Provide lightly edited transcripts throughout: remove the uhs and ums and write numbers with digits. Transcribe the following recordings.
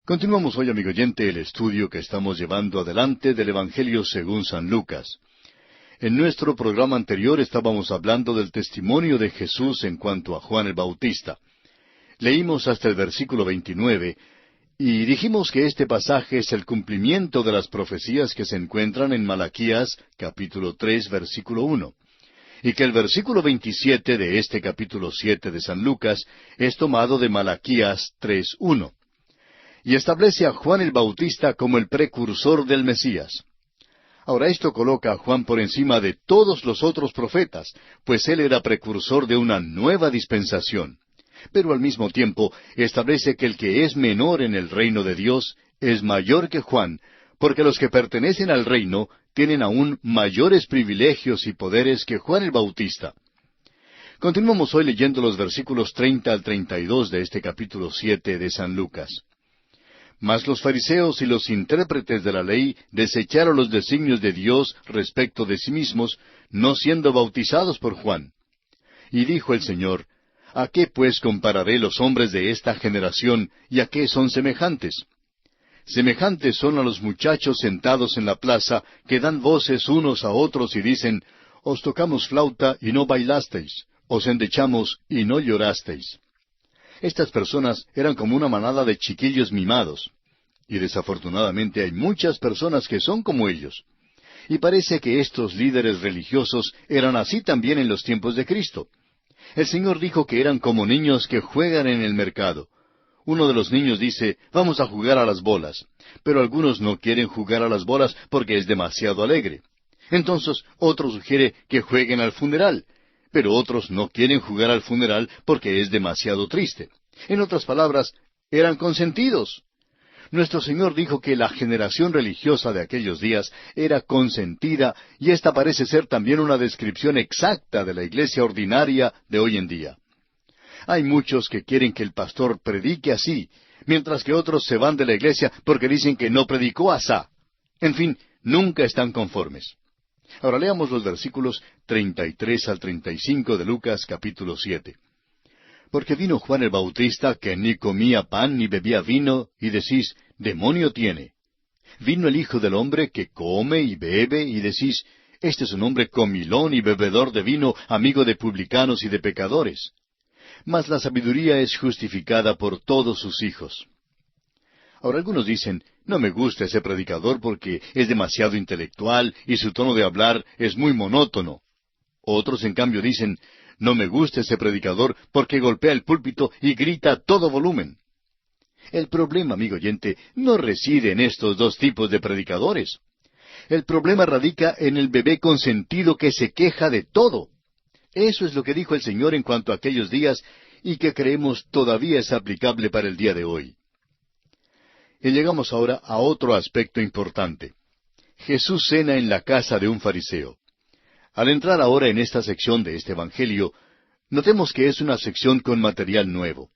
Continuamos hoy, amigo oyente, el estudio que estamos llevando adelante del Evangelio según San Lucas. En nuestro programa anterior estábamos hablando del testimonio de Jesús en cuanto a Juan el Bautista. Leímos hasta el versículo 29 y dijimos que este pasaje es el cumplimiento de las profecías que se encuentran en Malaquías capítulo 3 versículo 1, y que el versículo 27 de este capítulo 7 de San Lucas es tomado de Malaquías 3:1. Y establece a Juan el Bautista como el precursor del Mesías. Ahora esto coloca a Juan por encima de todos los otros profetas, pues él era precursor de una nueva dispensación. Pero al mismo tiempo establece que el que es menor en el reino de Dios es mayor que Juan, porque los que pertenecen al reino tienen aún mayores privilegios y poderes que Juan el Bautista. Continuamos hoy leyendo los versículos 30 al 32 de este capítulo 7 de San Lucas. Mas los fariseos y los intérpretes de la ley desecharon los designios de Dios respecto de sí mismos, no siendo bautizados por Juan. Y dijo el Señor: ¿A qué pues compararé los hombres de esta generación, y a qué son semejantes? Semejantes son a los muchachos sentados en la plaza, que dan voces unos a otros y dicen: Os tocamos flauta y no bailasteis, os endechamos y no llorasteis. Estas personas eran como una manada de chiquillos mimados. Y desafortunadamente hay muchas personas que son como ellos. Y parece que estos líderes religiosos eran así también en los tiempos de Cristo. El Señor dijo que eran como niños que juegan en el mercado. Uno de los niños dice: vamos a jugar a las bolas. Pero algunos no quieren jugar a las bolas porque es demasiado alegre. Entonces otro sugiere que jueguen al funeral. Pero otros no quieren jugar al funeral porque es demasiado triste. En otras palabras, eran consentidos. Nuestro Señor dijo que la generación religiosa de aquellos días era consentida, y esta parece ser también una descripción exacta de la iglesia ordinaria de hoy en día. Hay muchos que quieren que el pastor predique así, mientras que otros se van de la iglesia porque dicen que no predicó asá. En fin, nunca están conformes. Ahora leamos los versículos 33 al 35 de Lucas capítulo 7. Porque vino Juan el Bautista, que ni comía pan ni bebía vino, y decís: demonio tiene. Vino el Hijo del Hombre, que come y bebe, y decís: este es un hombre comilón y bebedor de vino, amigo de publicanos y de pecadores. Mas la sabiduría es justificada por todos sus hijos. Ahora algunos dicen: no me gusta ese predicador porque es demasiado intelectual y su tono de hablar es muy monótono. Otros, en cambio, dicen: no me gusta ese predicador porque golpea el púlpito y grita a todo volumen. El problema, amigo oyente, no reside en estos dos tipos de predicadores. El problema radica en el bebé consentido que se queja de todo. Eso es lo que dijo el Señor en cuanto a aquellos días y que creemos todavía es aplicable para el día de hoy. Y llegamos ahora a otro aspecto importante. Jesús cena en la casa de un fariseo. Al entrar ahora en esta sección de este Evangelio, notemos que es una sección con material nuevo.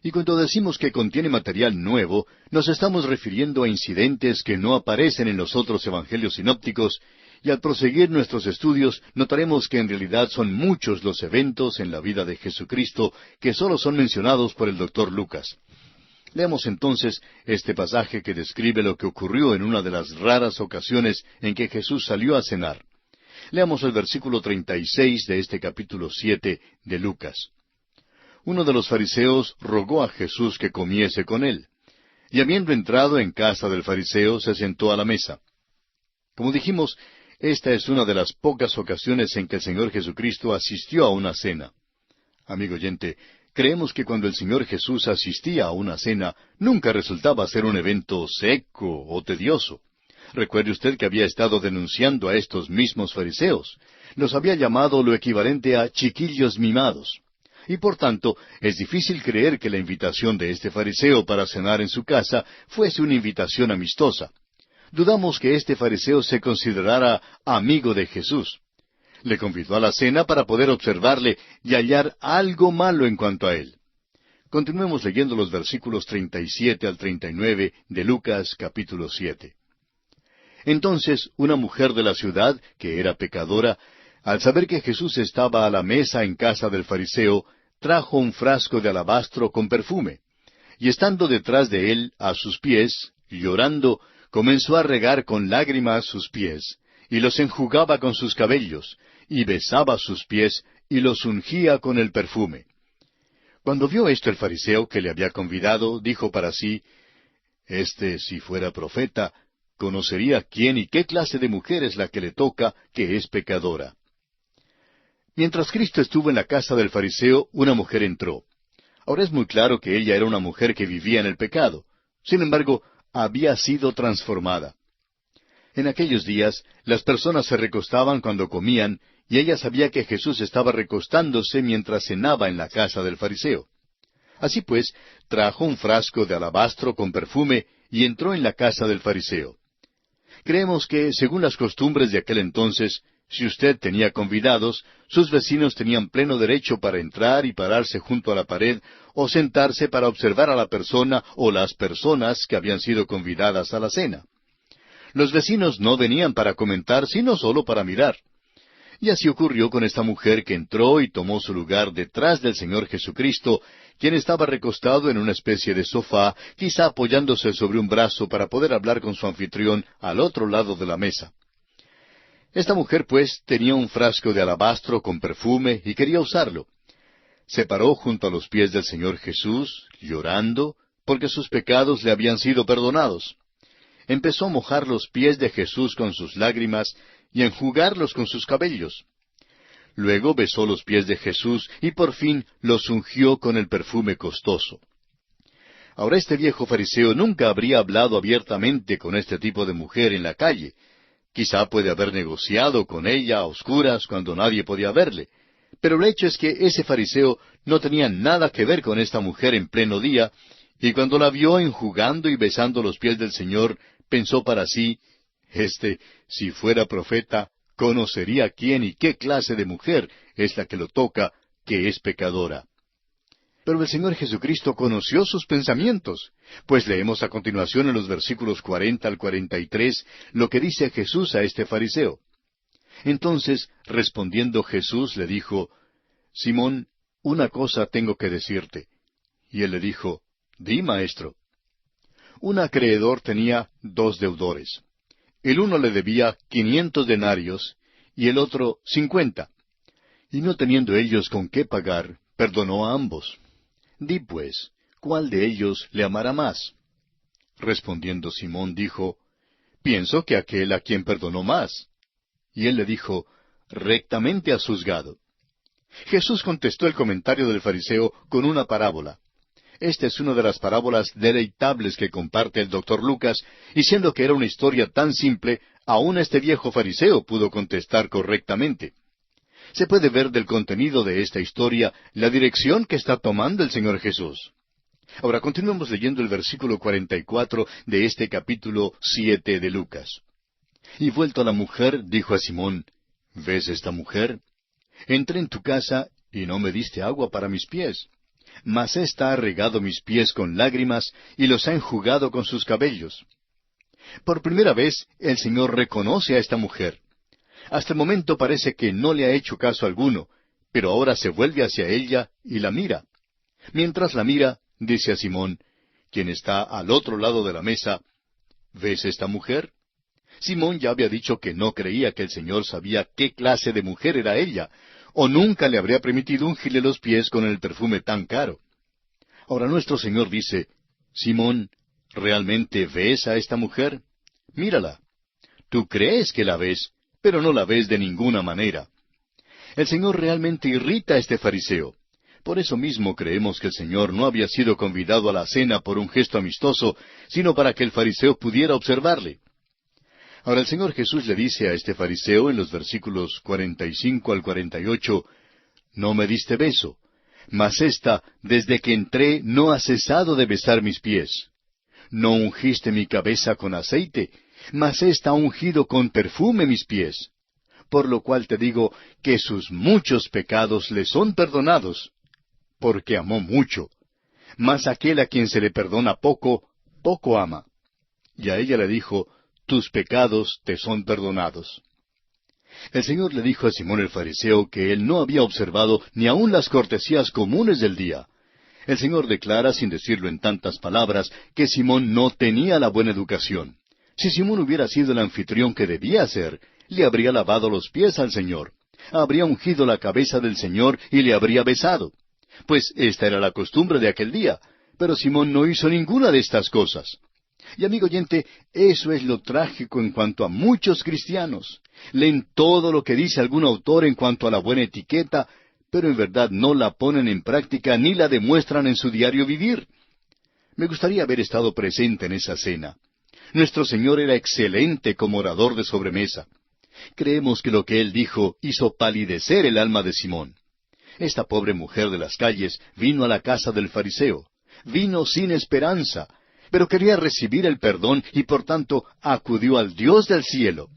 Y cuando decimos que contiene material nuevo, nos estamos refiriendo a incidentes que no aparecen en los otros Evangelios sinópticos, y al proseguir nuestros estudios notaremos que en realidad son muchos los eventos en la vida de Jesucristo que solo son mencionados por el Dr. Lucas. Leamos entonces este pasaje que describe lo que ocurrió en una de las raras ocasiones en que Jesús salió a cenar. Leamos el versículo 36 de este capítulo 7 de Lucas. Uno de los fariseos rogó a Jesús que comiese con él. Y habiendo entrado en casa del fariseo, se sentó a la mesa. Como dijimos, esta es una de las pocas ocasiones en que el Señor Jesucristo asistió a una cena. Amigo oyente, creemos que cuando el Señor Jesús asistía a una cena, nunca resultaba ser un evento seco o tedioso. Recuerde usted que había estado denunciando a estos mismos fariseos. Los había llamado lo equivalente a chiquillos mimados. Y por tanto, es difícil creer que la invitación de este fariseo para cenar en su casa fuese una invitación amistosa. Dudamos que este fariseo se considerara amigo de Jesús. Le convidó a la cena para poder observarle y hallar algo malo en cuanto a él. Continuemos leyendo los versículos 37 al 39 de Lucas capítulo 7. Entonces una mujer de la ciudad, que era pecadora, al saber que Jesús estaba a la mesa en casa del fariseo, trajo un frasco de alabastro con perfume. y estando detrás de él, a sus pies, llorando, comenzó a regar con lágrimas sus pies, y los enjugaba con sus cabellos, y besaba sus pies, y los ungía con el perfume. Cuando vio esto el fariseo que le había convidado, dijo para sí, si fuera profeta, conocería quién y qué clase de mujer es la que le toca, que es pecadora. Mientras Cristo estuvo en la casa del fariseo, una mujer entró. Ahora es muy claro que ella era una mujer que vivía en el pecado. Sin embargo, había sido transformada. En aquellos días, las personas se recostaban cuando comían, y ella sabía que Jesús estaba recostándose mientras cenaba en la casa del fariseo. Así pues, trajo un frasco de alabastro con perfume y entró en la casa del fariseo. Creemos que, según las costumbres de aquel entonces, si usted tenía convidados, sus vecinos tenían pleno derecho para entrar y pararse junto a la pared o sentarse para observar a la persona o las personas que habían sido convidadas a la cena. Los vecinos no venían para comentar, sino solo para mirar. Y así ocurrió con esta mujer que entró y tomó su lugar detrás del Señor Jesucristo, quien estaba recostado en una especie de sofá, quizá apoyándose sobre un brazo para poder hablar con su anfitrión al otro lado de la mesa. Esta mujer, pues, tenía un frasco de alabastro con perfume y quería usarlo. Se paró junto a los pies del Señor Jesús, llorando, porque sus pecados le habían sido perdonados. Empezó a mojar los pies de Jesús con sus lágrimas y a enjugarlos con sus cabellos. Luego besó los pies de Jesús y por fin los ungió con el perfume costoso. Ahora este viejo fariseo nunca habría hablado abiertamente con este tipo de mujer en la calle. Quizá puede haber negociado con ella a oscuras cuando nadie podía verle. Pero el hecho es que ese fariseo no tenía nada que ver con esta mujer en pleno día, y cuando la vio enjugando y besando los pies del Señor, pensó para sí, si fuera profeta, conocería quién y qué clase de mujer es la que lo toca, que es pecadora. Pero el Señor Jesucristo conoció sus pensamientos, pues leemos a continuación en los versículos 40 al 43 lo que dice Jesús a este fariseo. Entonces, respondiendo Jesús, le dijo, Simón, una cosa tengo que decirte. Y él le dijo, Di, maestro. Un acreedor tenía 2 deudores. El uno le debía 500 denarios y el otro 50. Y no teniendo ellos con qué pagar, perdonó a ambos. Di pues, ¿cuál de ellos le amará más? Respondiendo Simón dijo, Pienso que aquel a quien perdonó más. Y él le dijo, Rectamente has juzgado. Jesús contestó el comentario del fariseo con una parábola. Esta es una de las parábolas deleitables que comparte el Dr. Lucas, y siendo que era una historia tan simple, aún este viejo fariseo pudo contestar correctamente. Se puede ver del contenido de esta historia la dirección que está tomando el Señor Jesús. Ahora continuemos leyendo el versículo 44 de este capítulo 7 de Lucas. Y vuelto a la mujer, dijo a Simón, ¿Ves esta mujer? Entré en tu casa y no me diste agua para mis pies. Mas ésta ha regado mis pies con lágrimas y los ha enjugado con sus cabellos. Por primera vez, el Señor reconoce a esta mujer. Hasta el momento parece que no le ha hecho caso alguno, pero ahora se vuelve hacia ella y la mira. Mientras la mira, dice a Simón, quien está al otro lado de la mesa, ¿ves esta mujer? Simón ya había dicho que no creía que el Señor sabía qué clase de mujer era ella, o nunca le habría permitido ungirle los pies con el perfume tan caro. Ahora nuestro Señor dice, Simón, ¿realmente ves a esta mujer? Mírala. Tú crees que la ves, pero no la ves de ninguna manera. El Señor realmente irrita a este fariseo. Por eso mismo creemos que el Señor no había sido convidado a la cena por un gesto amistoso, sino para que el fariseo pudiera observarle. Ahora el Señor Jesús le dice a este fariseo en los versículos 45 al 48, No me diste beso, mas ésta, desde que entré, no ha cesado de besar mis pies. No ungiste mi cabeza con aceite, mas ésta ha ungido con perfume mis pies. Por lo cual te digo que sus muchos pecados le son perdonados, porque amó mucho. Mas aquel a quien se le perdona poco, poco ama. Y a ella le dijo, Tus pecados te son perdonados. El Señor le dijo a Simón el fariseo que él no había observado ni aun las cortesías comunes del día. El Señor declara, sin decirlo en tantas palabras, que Simón no tenía la buena educación. Si Simón hubiera sido el anfitrión que debía ser, le habría lavado los pies al Señor, habría ungido la cabeza del Señor y le habría besado. Pues esta era la costumbre de aquel día, pero Simón no hizo ninguna de estas cosas. Y amigo oyente, eso es lo trágico en cuanto a muchos cristianos. Leen todo lo que dice algún autor en cuanto a la buena etiqueta, pero en verdad no la ponen en práctica ni la demuestran en su diario vivir. Me gustaría haber estado presente en esa cena. Nuestro Señor era excelente como orador de sobremesa. Creemos que lo que Él dijo hizo palidecer el alma de Simón. Esta pobre mujer de las calles vino a la casa del fariseo. Vino sin esperanza, pero quería recibir el perdón y por tanto acudió al Dios del cielo.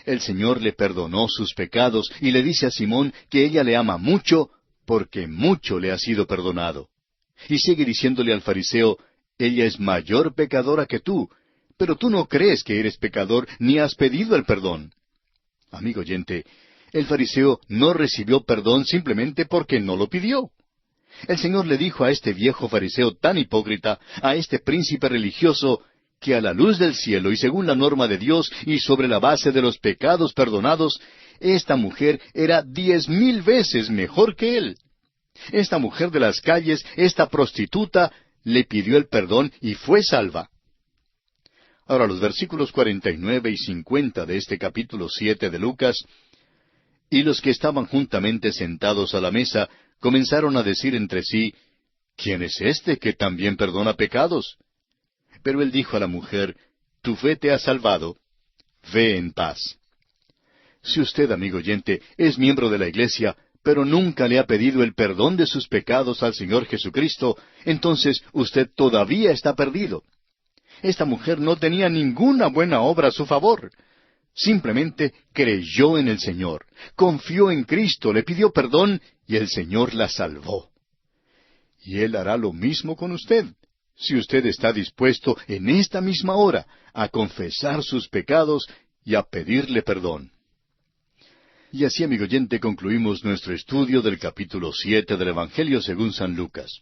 El Señor le perdonó sus pecados y le dice a Simón que ella le ama mucho porque mucho le ha sido perdonado. Y sigue diciéndole al fariseo, ella es mayor pecadora que tú, pero tú no crees que eres pecador ni has pedido el perdón. Amigo oyente, el fariseo no recibió perdón simplemente porque no lo pidió. El Señor le dijo a este viejo fariseo tan hipócrita, a este príncipe religioso, que a la luz del cielo y según la norma de Dios y sobre la base de los pecados perdonados, esta mujer era 10,000 veces mejor que él. Esta mujer de las calles, esta prostituta, le pidió el perdón y fue salva. Ahora los versículos 49 y 50 de este capítulo 7 de Lucas, y los que estaban juntamente sentados a la mesa comenzaron a decir entre sí, ¿quién es este que también perdona pecados? Pero él dijo a la mujer, tu fe te ha salvado, ve en paz. Si usted, amigo oyente, es miembro de la iglesia, pero nunca le ha pedido el perdón de sus pecados al Señor Jesucristo, entonces usted todavía está perdido. Esta mujer no tenía ninguna buena obra a su favor. Simplemente creyó en el Señor, confió en Cristo, le pidió perdón y el Señor la salvó. Y Él hará lo mismo con usted, si usted está dispuesto en esta misma hora a confesar sus pecados y a pedirle perdón. Y así, amigo oyente, concluimos nuestro estudio del capítulo 7 del Evangelio según San Lucas.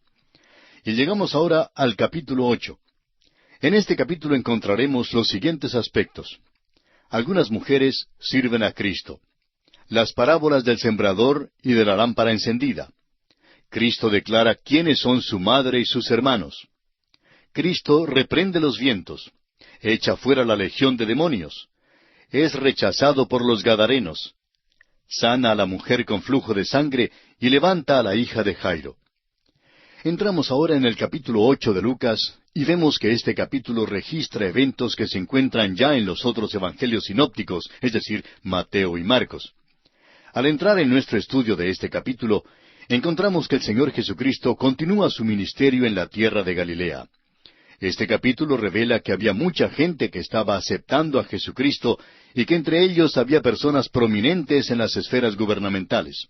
Y llegamos ahora al capítulo 8. En este capítulo encontraremos los siguientes aspectos. Algunas mujeres sirven a Cristo. Las parábolas del sembrador y de la lámpara encendida. Cristo declara quiénes son su madre y sus hermanos. Cristo reprende los vientos. Echa fuera la legión de demonios. Es rechazado por los gadarenos. Sana a la mujer con flujo de sangre y levanta a la hija de Jairo. Entramos ahora en el capítulo 8 de Lucas y vemos que este capítulo registra eventos que se encuentran ya en los otros evangelios sinópticos, es decir, Mateo y Marcos. Al entrar en nuestro estudio de este capítulo, encontramos que el Señor Jesucristo continúa su ministerio en la tierra de Galilea. Este capítulo revela que había mucha gente que estaba aceptando a Jesucristo y que entre ellos había personas prominentes en las esferas gubernamentales.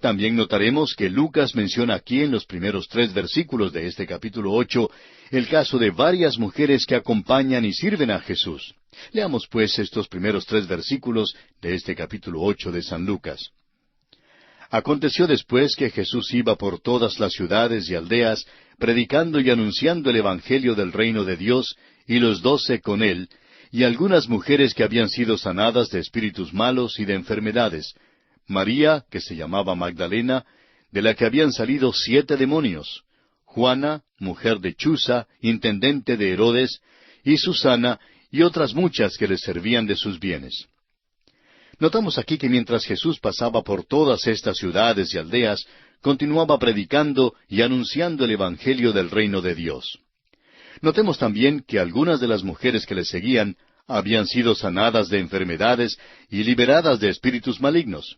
También notaremos que Lucas menciona aquí en los primeros 3 versículos de este capítulo 8 el caso de varias mujeres que acompañan y sirven a Jesús. Leamos pues estos primeros 3 versículos de este capítulo 8 de San Lucas. Aconteció después que Jesús iba por todas las ciudades y aldeas, predicando y anunciando el Evangelio del reino de Dios, y los 12 con él, y algunas mujeres que habían sido sanadas de espíritus malos y de enfermedades, María, que se llamaba Magdalena, de la que habían salido 7 demonios, Juana, mujer de Chuza, intendente de Herodes, y Susana, y otras muchas que les servían de sus bienes. Notamos aquí que mientras Jesús pasaba por todas estas ciudades y aldeas, continuaba predicando y anunciando el Evangelio del reino de Dios. Notemos también que algunas de las mujeres que le seguían habían sido sanadas de enfermedades y liberadas de espíritus malignos.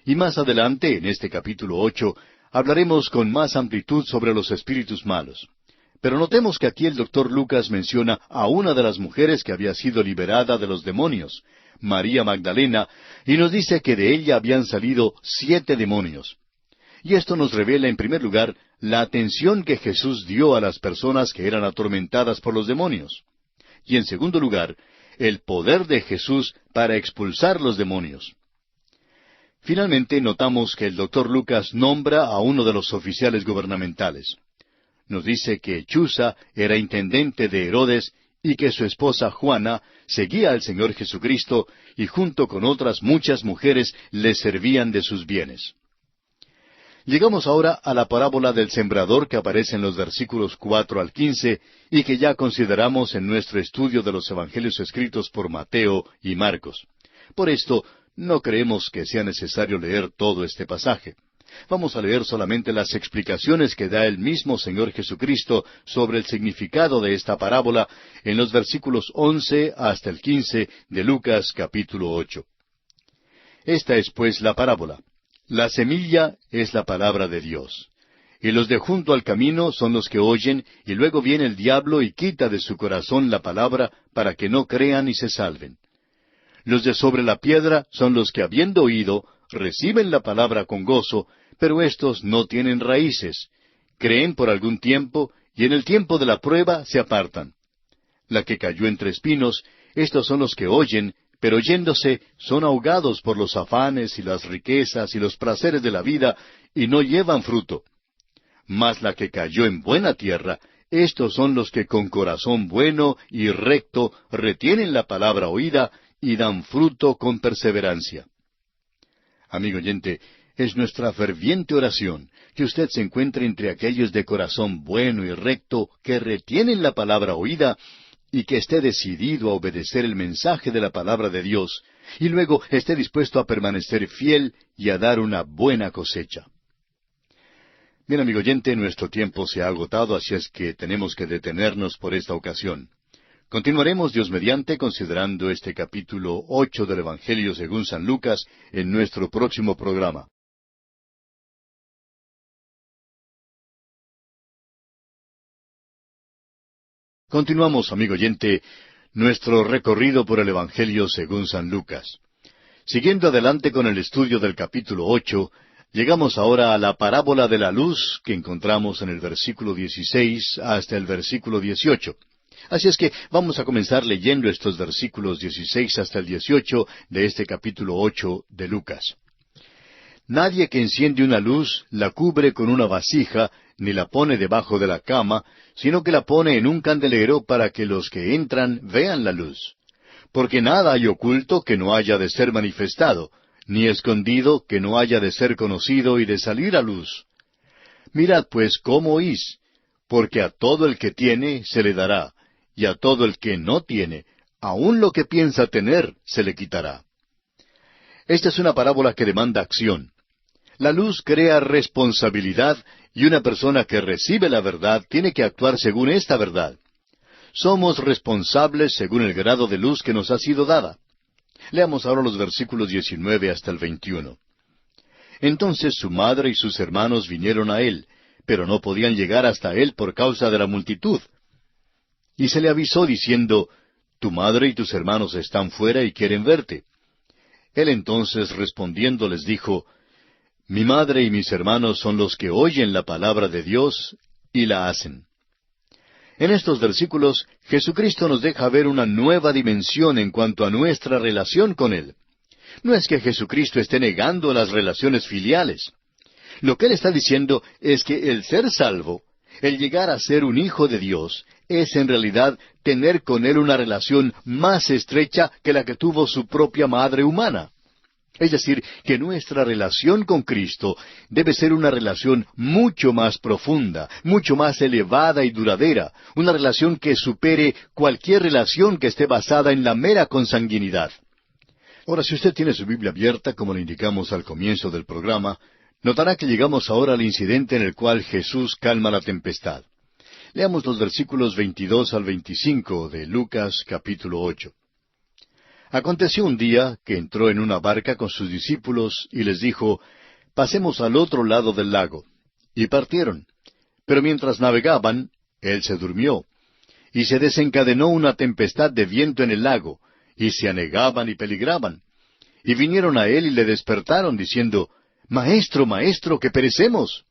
Y más adelante, en este capítulo 8, hablaremos con más amplitud sobre los espíritus malos. Pero notemos que aquí el doctor Lucas menciona a una de las mujeres que había sido liberada de los demonios, María Magdalena, y nos dice que de ella habían salido 7 demonios. Y esto nos revela, en primer lugar, la atención que Jesús dio a las personas que eran atormentadas por los demonios. Y en segundo lugar, el poder de Jesús para expulsar los demonios. Finalmente, notamos que el doctor Lucas nombra a uno de los oficiales gubernamentales. nos dice que Chuza era intendente de Herodes y que su esposa Juana seguía al Señor Jesucristo y junto con otras muchas mujeres le servían de sus bienes. Llegamos ahora a la parábola del sembrador que aparece en los versículos 4 al 15 y que ya consideramos en nuestro estudio de los evangelios escritos por Mateo y Marcos. Por esto, no creemos que sea necesario leer todo este pasaje. Vamos a leer solamente las explicaciones que da el mismo Señor Jesucristo sobre el significado de esta parábola en los versículos 11 hasta el 15 de Lucas capítulo 8. Esta es pues la parábola. La semilla es la palabra de Dios. Y los de junto al camino son los que oyen, y luego viene el diablo y quita de su corazón la palabra para que no crean y se salven. Los de sobre la piedra son los que, habiendo oído, reciben la palabra con gozo, pero éstos no tienen raíces. Creen por algún tiempo, y en el tiempo de la prueba se apartan. La que cayó entre espinos, estos son los que oyen, pero yéndose son ahogados por los afanes y las riquezas y los placeres de la vida, y no llevan fruto. Mas la que cayó en buena tierra, estos son los que con corazón bueno y recto retienen la palabra oída y dan fruto con perseverancia. Amigo oyente, es nuestra ferviente oración que usted se encuentre entre aquellos de corazón bueno y recto que retienen la palabra oída y que esté decidido a obedecer el mensaje de la palabra de Dios, y luego esté dispuesto a permanecer fiel y a dar una buena cosecha. Bien, amigo oyente, nuestro tiempo se ha agotado, así es que tenemos que detenernos por esta ocasión. Continuaremos, Dios mediante, considerando este capítulo 8 del Evangelio según San Lucas en nuestro próximo programa. Continuamos, amigo oyente, nuestro recorrido por el Evangelio según San Lucas. Siguiendo adelante con el estudio del capítulo 8, llegamos ahora a la parábola de la luz que encontramos en el versículo 16 hasta el versículo 18. Así es que vamos a comenzar leyendo estos versículos 16 hasta el 18 de este capítulo 8 de Lucas. Nadie que enciende una luz la cubre con una vasija, ni la pone debajo de la cama, sino que la pone en un candelero para que los que entran vean la luz. Porque nada hay oculto que no haya de ser manifestado, ni escondido que no haya de ser conocido y de salir a luz. Mirad pues cómo oís, porque a todo el que tiene se le dará, y a todo el que no tiene, aun lo que piensa tener, se le quitará. Esta es una parábola que demanda acción. La luz crea responsabilidad y una persona que recibe la verdad tiene que actuar según esta verdad. Somos responsables según el grado de luz que nos ha sido dada. Leamos ahora los versículos 19 hasta el 21. Entonces su madre y sus hermanos vinieron a él, pero no podían llegar hasta él por causa de la multitud. Y se le avisó diciendo, Tu madre y tus hermanos están fuera y quieren verte. Él entonces respondiendo les dijo, Mi madre y mis hermanos son los que oyen la palabra de Dios y la hacen. En estos versículos, Jesucristo nos deja ver una nueva dimensión en cuanto a nuestra relación con Él. No es que Jesucristo esté negando las relaciones filiales. Lo que Él está diciendo es que el ser salvo, el llegar a ser un hijo de Dios, es en realidad tener con Él una relación más estrecha que la que tuvo su propia madre humana. Es decir, que nuestra relación con Cristo debe ser una relación mucho más profunda, mucho más elevada y duradera, una relación que supere cualquier relación que esté basada en la mera consanguinidad. Ahora, si usted tiene su Biblia abierta, como le indicamos al comienzo del programa, notará que llegamos ahora al incidente en el cual Jesús calma la tempestad. Leamos los versículos 22 al 25 de Lucas capítulo 8. Aconteció un día que entró en una barca con sus discípulos y les dijo, Pasemos al otro lado del lago. Y partieron. Pero mientras navegaban, él se durmió. Y se desencadenó una tempestad de viento en el lago, y se anegaban y peligraban. Y vinieron a él y le despertaron, diciendo, Maestro, maestro, que perecemos.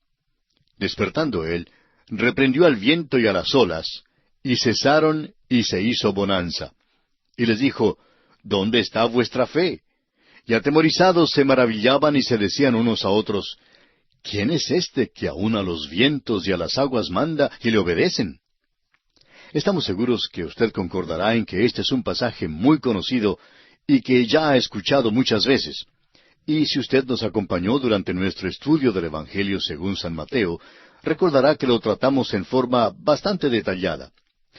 Despertando él, reprendió al viento y a las olas, y cesaron y se hizo bonanza. Y les dijo, ¿Dónde está vuestra fe? Y atemorizados se maravillaban y se decían unos a otros, ¿quién es este que aun a los vientos y a las aguas manda y le obedecen? Estamos seguros que usted concordará en que este es un pasaje muy conocido y que ya ha escuchado muchas veces. Y si usted nos acompañó durante nuestro estudio del Evangelio según San Mateo, recordará que lo tratamos en forma bastante detallada.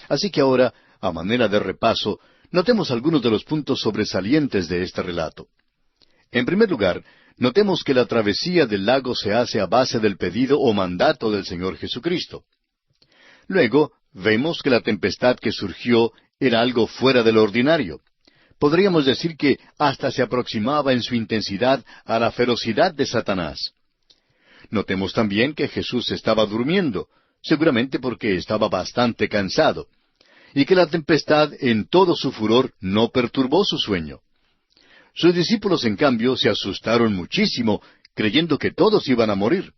Así que ahora, a manera de repaso, notemos algunos de los puntos sobresalientes de este relato. En primer lugar, notemos que la travesía del lago se hace a base del pedido o mandato del Señor Jesucristo. Luego, vemos que la tempestad que surgió era algo fuera de lo ordinario. Podríamos decir que hasta se aproximaba en su intensidad a la ferocidad de Satanás. Notemos también que Jesús estaba durmiendo, seguramente porque estaba bastante cansado, y que la tempestad en todo su furor no perturbó su sueño. Sus discípulos, en cambio, se asustaron muchísimo, creyendo que todos iban a morir.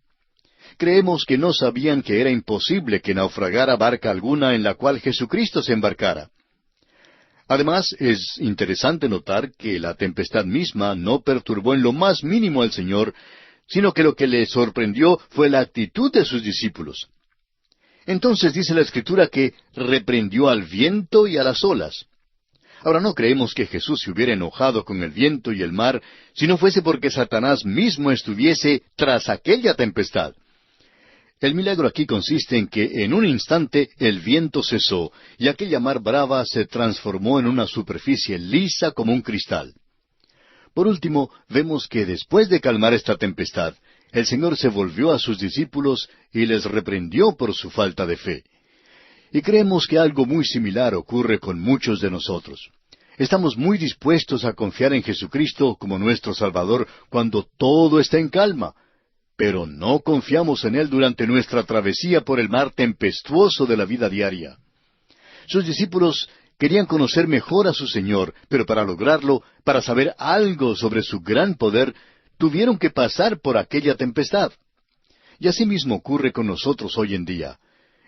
Creemos que no sabían que era imposible que naufragara barca alguna en la cual Jesucristo se embarcara. Además, es interesante notar que la tempestad misma no perturbó en lo más mínimo al Señor, sino que lo que le sorprendió fue la actitud de sus discípulos. Entonces dice la Escritura que reprendió al viento y a las olas. Ahora no creemos que Jesús se hubiera enojado con el viento y el mar si no fuese porque Satanás mismo estuviese tras aquella tempestad. El milagro aquí consiste en que en un instante el viento cesó y aquella mar brava se transformó en una superficie lisa como un cristal. Por último, vemos que después de calmar esta tempestad, el Señor se volvió a sus discípulos y les reprendió por su falta de fe. Y creemos que algo muy similar ocurre con muchos de nosotros. Estamos muy dispuestos a confiar en Jesucristo como nuestro Salvador cuando todo está en calma, pero no confiamos en Él durante nuestra travesía por el mar tempestuoso de la vida diaria. Sus discípulos querían conocer mejor a su Señor, pero para lograrlo, para saber algo sobre su gran poder, tuvieron que pasar por aquella tempestad. Y así mismo ocurre con nosotros hoy en día.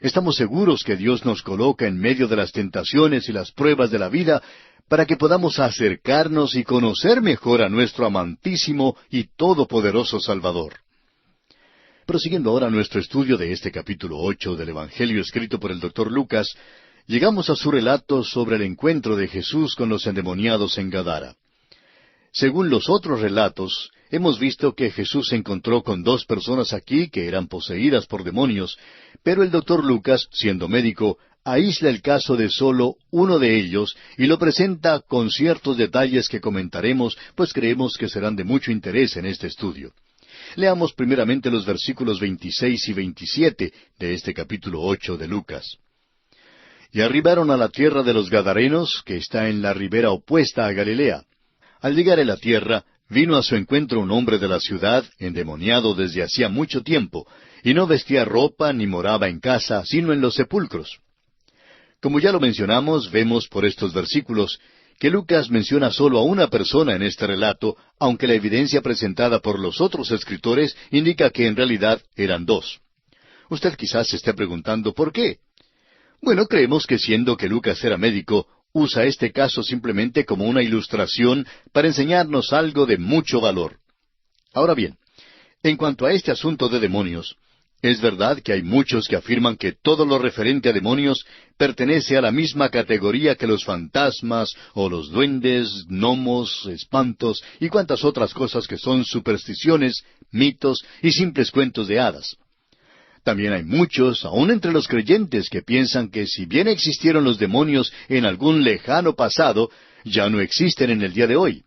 Estamos seguros que Dios nos coloca en medio de las tentaciones y las pruebas de la vida para que podamos acercarnos y conocer mejor a nuestro amantísimo y todopoderoso Salvador. Prosiguiendo ahora nuestro estudio de este capítulo 8 del Evangelio escrito por el Dr. Lucas, llegamos a su relato sobre el encuentro de Jesús con los endemoniados en Gadara. Según los otros relatos, hemos visto que Jesús se encontró con dos personas aquí que eran poseídas por demonios, pero el Dr. Lucas, siendo médico, aísla el caso de solo uno de ellos y lo presenta con ciertos detalles que comentaremos, pues creemos que serán de mucho interés en este estudio. Leamos primeramente los versículos 26 y 27 de este capítulo 8 de Lucas. Y arribaron a la tierra de los Gadarenos, que está en la ribera opuesta a Galilea. Al llegar a la tierra, vino a su encuentro un hombre de la ciudad, endemoniado desde hacía mucho tiempo, y no vestía ropa ni moraba en casa, sino en los sepulcros. Como ya lo mencionamos, vemos por estos versículos que Lucas menciona solo a una persona en este relato, aunque la evidencia presentada por los otros escritores indica que en realidad eran dos. Usted quizás se esté preguntando ¿por qué? Bueno, creemos que siendo que Lucas era médico, usa este caso simplemente como una ilustración para enseñarnos algo de mucho valor. Ahora bien, en cuanto a este asunto de demonios, es verdad que hay muchos que afirman que todo lo referente a demonios pertenece a la misma categoría que los fantasmas o los duendes, gnomos, espantos y cuantas otras cosas que son supersticiones, mitos y simples cuentos de hadas. También hay muchos, aun entre los creyentes, que piensan que si bien existieron los demonios en algún lejano pasado, ya no existen en el día de hoy.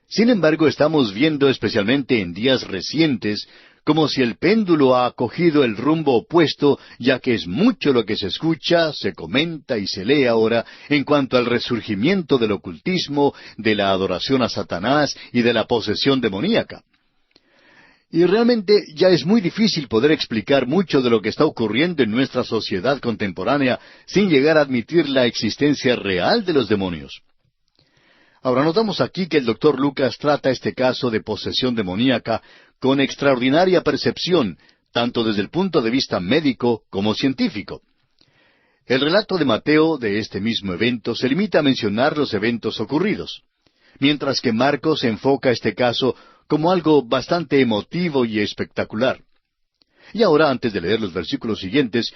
Sin embargo, estamos viendo especialmente en días recientes como si el péndulo ha cogido el rumbo opuesto, ya que es mucho lo que se escucha, se comenta y se lee ahora en cuanto al resurgimiento del ocultismo, de la adoración a Satanás y de la posesión demoníaca. Y realmente ya es muy difícil poder explicar mucho de lo que está ocurriendo en nuestra sociedad contemporánea sin llegar a admitir la existencia real de los demonios. Ahora notamos aquí que el Dr. Lucas trata este caso de posesión demoníaca con extraordinaria percepción, tanto desde el punto de vista médico como científico. El relato de Mateo de este mismo evento se limita a mencionar los eventos ocurridos, mientras que Marcos enfoca este caso como algo bastante emotivo y espectacular. Y ahora, antes de leer los versículos siguientes,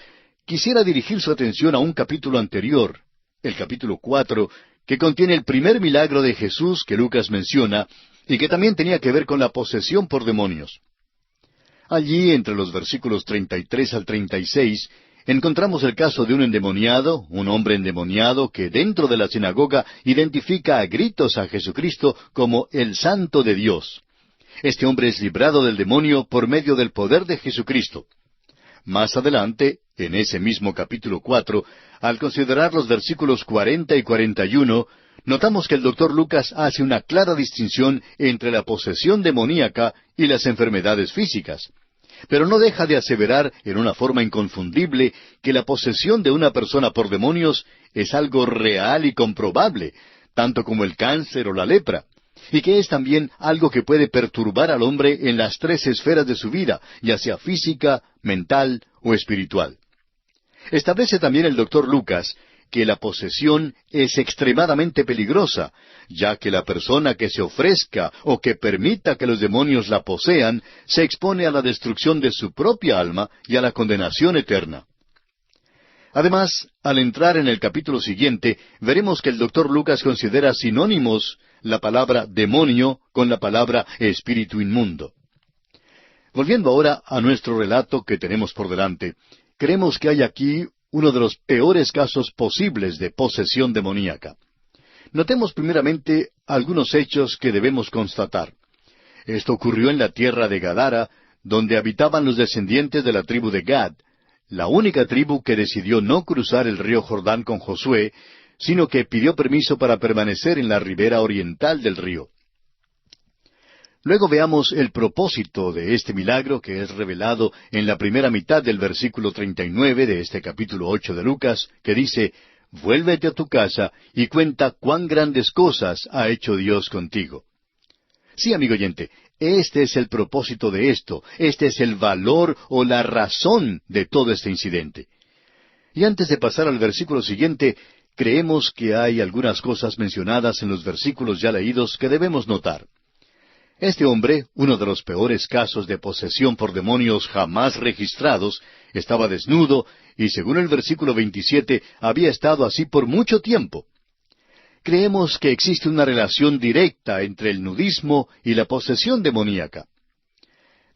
quisiera dirigir su atención a un capítulo anterior, el capítulo 4, que contiene el primer milagro de Jesús que Lucas menciona, y que también tenía que ver con la posesión por demonios. Allí, entre los versículos 33 al 36, encontramos el caso de un endemoniado, un hombre endemoniado que dentro de la sinagoga identifica a gritos a Jesucristo como el Santo de Dios. Este hombre es librado del demonio por medio del poder de Jesucristo. Más adelante, en ese mismo capítulo 4, al considerar los versículos 40 y 41, notamos que el doctor Lucas hace una clara distinción entre la posesión demoníaca y las enfermedades físicas. Pero no deja de aseverar en una forma inconfundible que la posesión de una persona por demonios es algo real y comprobable, tanto como el cáncer o la lepra, y que es también algo que puede perturbar al hombre en las tres esferas de su vida, ya sea física, mental o espiritual. Establece también el doctor Lucas que la posesión es extremadamente peligrosa, ya que la persona que se ofrezca o que permita que los demonios la posean se expone a la destrucción de su propia alma y a la condenación eterna. Además, al entrar en el capítulo siguiente, veremos que el doctor Lucas considera sinónimos la palabra demonio con la palabra espíritu inmundo. Volviendo ahora a nuestro relato que tenemos por delante, creemos que hay aquí uno de los peores casos posibles de posesión demoníaca. Notemos primeramente algunos hechos que debemos constatar. Esto ocurrió en la tierra de Gadara, donde habitaban los descendientes de la tribu de Gad, la única tribu que decidió no cruzar el río Jordán con Josué, sino que pidió permiso para permanecer en la ribera oriental del río. Luego veamos el propósito de este milagro que es revelado en la primera mitad del versículo 39 de este capítulo 8 de Lucas, que dice, «Vuélvete a tu casa y cuenta cuán grandes cosas ha hecho Dios contigo». Sí, amigo oyente, este es el propósito de esto, este es el valor o la razón de todo este incidente. Y antes de pasar al versículo siguiente, creemos que hay algunas cosas mencionadas en los versículos ya leídos que debemos notar. Este hombre, uno de los peores casos de posesión por demonios jamás registrados, estaba desnudo y, según el versículo 27, había estado así por mucho tiempo. Creemos que existe una relación directa entre el nudismo y la posesión demoníaca.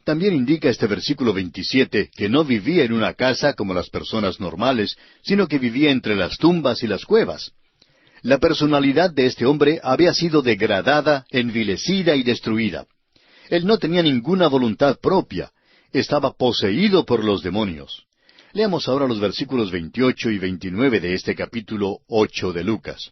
También indica este versículo 27 que no vivía en una casa como las personas normales, sino que vivía entre las tumbas y las cuevas. La personalidad de este hombre había sido degradada, envilecida y destruida. Él no tenía ninguna voluntad propia. Estaba poseído por los demonios. Leamos ahora los versículos 28 y 29 de este capítulo 8 de Lucas.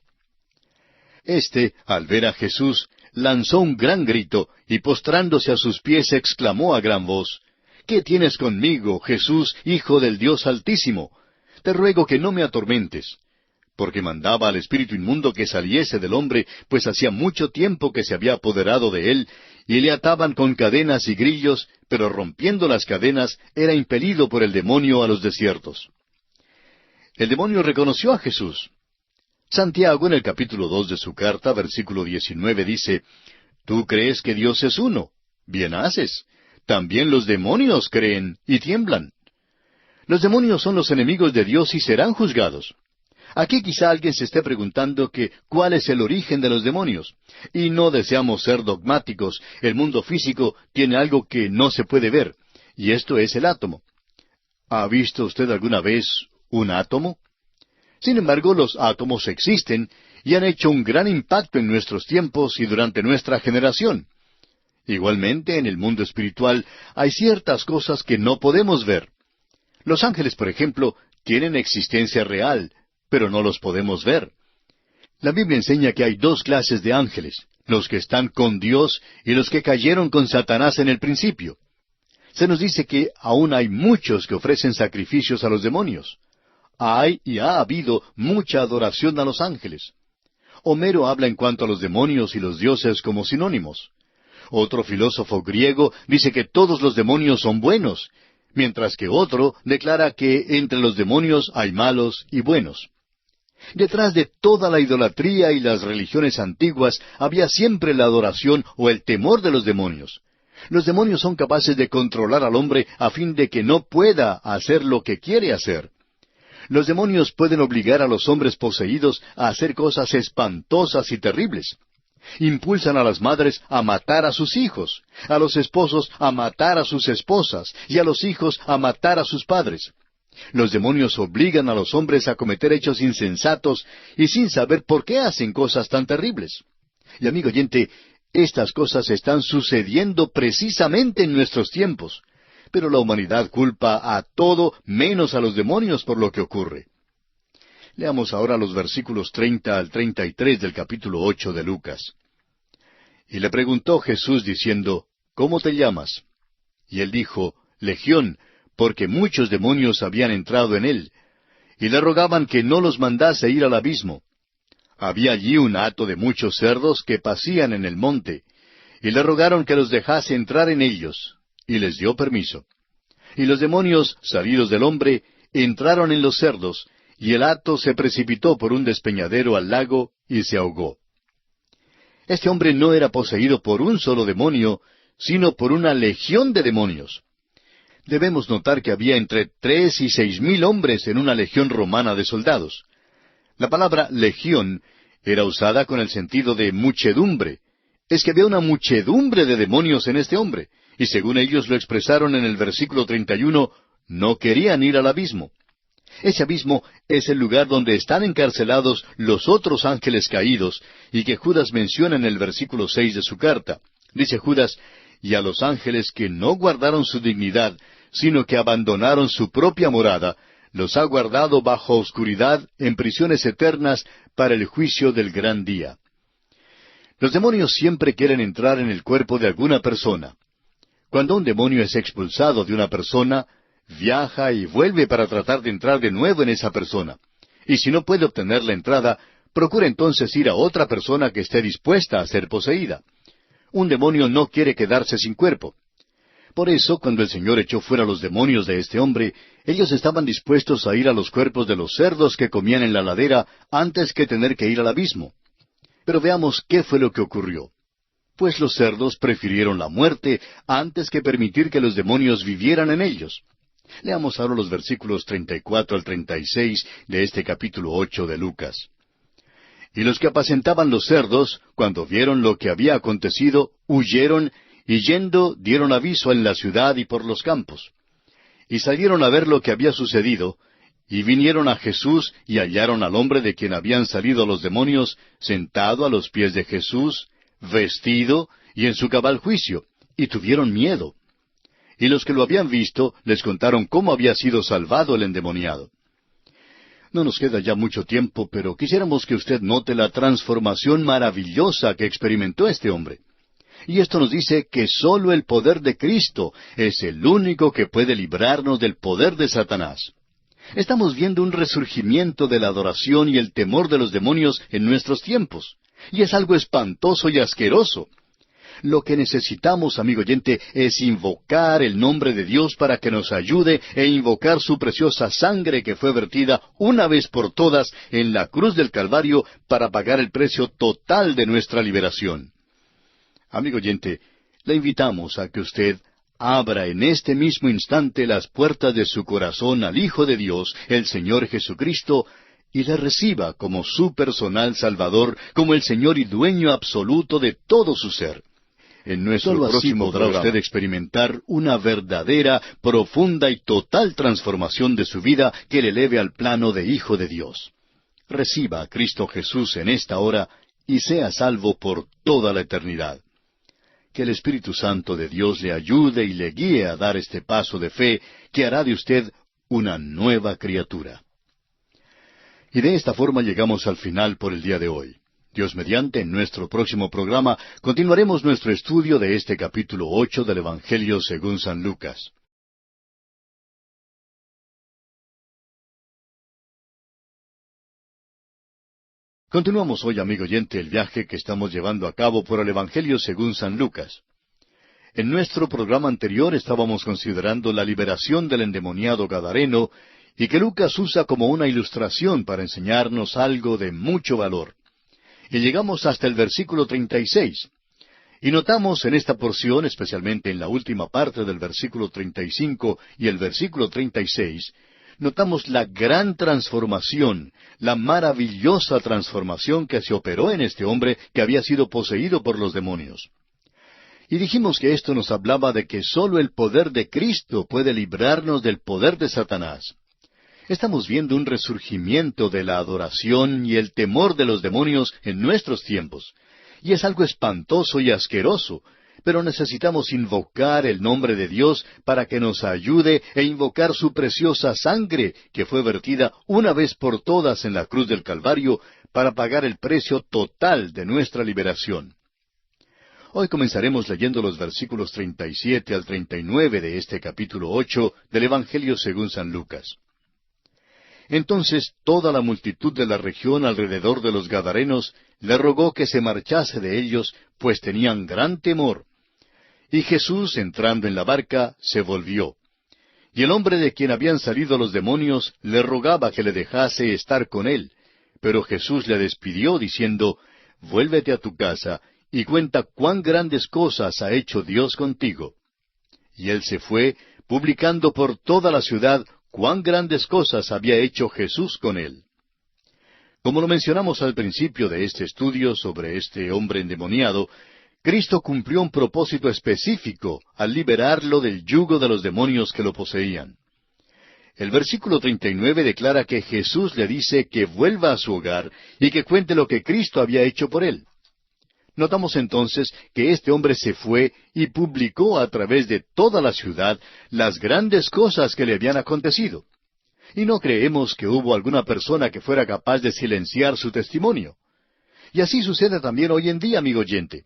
Este, al ver a Jesús, lanzó un gran grito y postrándose a sus pies exclamó a gran voz, «¿Qué tienes conmigo, Jesús, Hijo del Dios Altísimo? Te ruego que no me atormentes». Porque mandaba al espíritu inmundo que saliese del hombre, pues hacía mucho tiempo que se había apoderado de él, y le ataban con cadenas y grillos, pero rompiendo las cadenas, era impelido por el demonio a los desiertos. El demonio reconoció a Jesús. Santiago, en el capítulo 2 de su carta, versículo 19, dice, «Tú crees que Dios es uno. Bien haces. También los demonios creen y tiemblan». Los demonios son los enemigos de Dios y serán juzgados. Aquí quizá alguien se esté preguntando que cuál es el origen de los demonios. Y no deseamos ser dogmáticos. El mundo físico tiene algo que no se puede ver, y esto es el átomo. ¿Ha visto usted alguna vez un átomo? Sin embargo, los átomos existen y han hecho un gran impacto en nuestros tiempos y durante nuestra generación. Igualmente, en el mundo espiritual hay ciertas cosas que no podemos ver. Los ángeles, por ejemplo, tienen existencia real, pero no los podemos ver. La Biblia enseña que hay dos clases de ángeles, los que están con Dios y los que cayeron con Satanás en el principio. Se nos dice que aún hay muchos que ofrecen sacrificios a los demonios. Hay y ha habido mucha adoración a los ángeles. Homero habla en cuanto a los demonios y los dioses como sinónimos. Otro filósofo griego dice que todos los demonios son buenos, mientras que otro declara que entre los demonios hay malos y buenos. Detrás de toda la idolatría y las religiones antiguas había siempre la adoración o el temor de los demonios. Los demonios son capaces de controlar al hombre a fin de que no pueda hacer lo que quiere hacer. Los demonios pueden obligar a los hombres poseídos a hacer cosas espantosas y terribles. Impulsan a las madres a matar a sus hijos, a los esposos a matar a sus esposas y a los hijos a matar a sus padres. Los demonios obligan a los hombres a cometer hechos insensatos y sin saber por qué hacen cosas tan terribles. Y amigo oyente, estas cosas están sucediendo precisamente en nuestros tiempos. Pero la humanidad culpa a todo menos a los demonios por lo que ocurre. Leamos ahora los versículos 30 al 33 del capítulo 8 de Lucas. Y le preguntó Jesús diciendo, ¿cómo te llamas? Y él dijo, Legión, porque muchos demonios habían entrado en él, y le rogaban que no los mandase ir al abismo. Había allí un hato de muchos cerdos que pacían en el monte, y le rogaron que los dejase entrar en ellos, y les dio permiso. Y los demonios, salidos del hombre, entraron en los cerdos, y el hato se precipitó por un despeñadero al lago y se ahogó. Este hombre no era poseído por un solo demonio, sino por una legión de demonios. Debemos notar que había entre 3,000 y 6,000 hombres en una legión romana de soldados. La palabra legión era usada con el sentido de muchedumbre. Es que había una muchedumbre de demonios en este hombre, y según ellos lo expresaron en el versículo 31, no querían ir al abismo. Ese abismo es el lugar donde están encarcelados los otros ángeles caídos, y que Judas menciona en el versículo 6 de su carta. Dice Judas, y a los ángeles que no guardaron su dignidad, sino que abandonaron su propia morada, los ha guardado bajo oscuridad en prisiones eternas para el juicio del gran día. Los demonios siempre quieren entrar en el cuerpo de alguna persona. Cuando un demonio es expulsado de una persona, viaja y vuelve para tratar de entrar de nuevo en esa persona. Y si no puede obtener la entrada, procura entonces ir a otra persona que esté dispuesta a ser poseída. Un demonio no quiere quedarse sin cuerpo. Por eso, cuando el Señor echó fuera los demonios de este hombre, ellos estaban dispuestos a ir a los cuerpos de los cerdos que comían en la ladera antes que tener que ir al abismo. Pero veamos qué fue lo que ocurrió. Pues los cerdos prefirieron la muerte antes que permitir que los demonios vivieran en ellos. Leamos ahora los versículos 34 al 36 de este capítulo 8 de Lucas. Y los que apacentaban los cerdos, cuando vieron lo que había acontecido, huyeron, y yendo dieron aviso en la ciudad y por los campos. Y salieron a ver lo que había sucedido, y vinieron a Jesús y hallaron al hombre de quien habían salido los demonios, sentado a los pies de Jesús, vestido y en su cabal juicio, y tuvieron miedo. Y los que lo habían visto les contaron cómo había sido salvado el endemoniado. No nos queda ya mucho tiempo, pero quisiéramos que usted note la transformación maravillosa que experimentó este hombre. Y esto nos dice que sólo el poder de Cristo es el único que puede librarnos del poder de Satanás. Estamos viendo un resurgimiento de la adoración y el temor de los demonios en nuestros tiempos. Y es algo espantoso y asqueroso. Lo que necesitamos, amigo oyente, es invocar el nombre de Dios para que nos ayude e invocar su preciosa sangre que fue vertida una vez por todas en la cruz del Calvario para pagar el precio total de nuestra liberación. Amigo oyente, le invitamos a que usted abra en este mismo instante las puertas de su corazón al Hijo de Dios, el Señor Jesucristo, y le reciba como su personal Salvador, como el Señor y dueño absoluto de todo su ser. En nuestro próximo podrá usted experimentar una verdadera, profunda y total transformación de su vida que le eleve al plano de Hijo de Dios. Reciba a Cristo Jesús en esta hora y sea salvo por toda la eternidad. Que el Espíritu Santo de Dios le ayude y le guíe a dar este paso de fe que hará de usted una nueva criatura. Y de esta forma llegamos al final por el día de hoy. Dios mediante, en nuestro próximo programa continuaremos nuestro estudio de este capítulo 8 del Evangelio según San Lucas. Continuamos hoy, amigo oyente, el viaje que estamos llevando a cabo por el Evangelio según San Lucas. En nuestro programa anterior estábamos considerando la liberación del endemoniado gadareno, y que Lucas usa como una ilustración para enseñarnos algo de mucho valor. Y llegamos hasta el versículo 36. Y notamos en esta porción, especialmente en la última parte del versículo 35 y el versículo 36, notamos la gran transformación, la maravillosa transformación que se operó en este hombre que había sido poseído por los demonios. Y dijimos que esto nos hablaba de que sólo el poder de Cristo puede librarnos del poder de Satanás. Estamos viendo un resurgimiento de la adoración y el temor de los demonios en nuestros tiempos. Y es algo espantoso y asqueroso, pero necesitamos invocar el nombre de Dios para que nos ayude e invocar su preciosa sangre que fue vertida una vez por todas en la cruz del Calvario para pagar el precio total de nuestra liberación. Hoy comenzaremos leyendo los versículos 37 al 39 de este capítulo 8 del Evangelio según San Lucas. Entonces toda la multitud de la región alrededor de los Gadarenos le rogó que se marchase de ellos, pues tenían gran temor. Y Jesús, entrando en la barca, se volvió. Y el hombre de quien habían salido los demonios le rogaba que le dejase estar con él. Pero Jesús le despidió, diciendo, «Vuélvete a tu casa, y cuenta cuán grandes cosas ha hecho Dios contigo». Y él se fue, publicando por toda la ciudad cuán grandes cosas había hecho Jesús con él. Como lo mencionamos al principio de este estudio sobre este hombre endemoniado, Cristo cumplió un propósito específico al liberarlo del yugo de los demonios que lo poseían. El versículo 39 declara que Jesús le dice que vuelva a su hogar y que cuente lo que Cristo había hecho por él. Notamos entonces que este hombre se fue y publicó a través de toda la ciudad las grandes cosas que le habían acontecido. Y no creemos que hubo alguna persona que fuera capaz de silenciar su testimonio. Y así sucede también hoy en día, amigo oyente.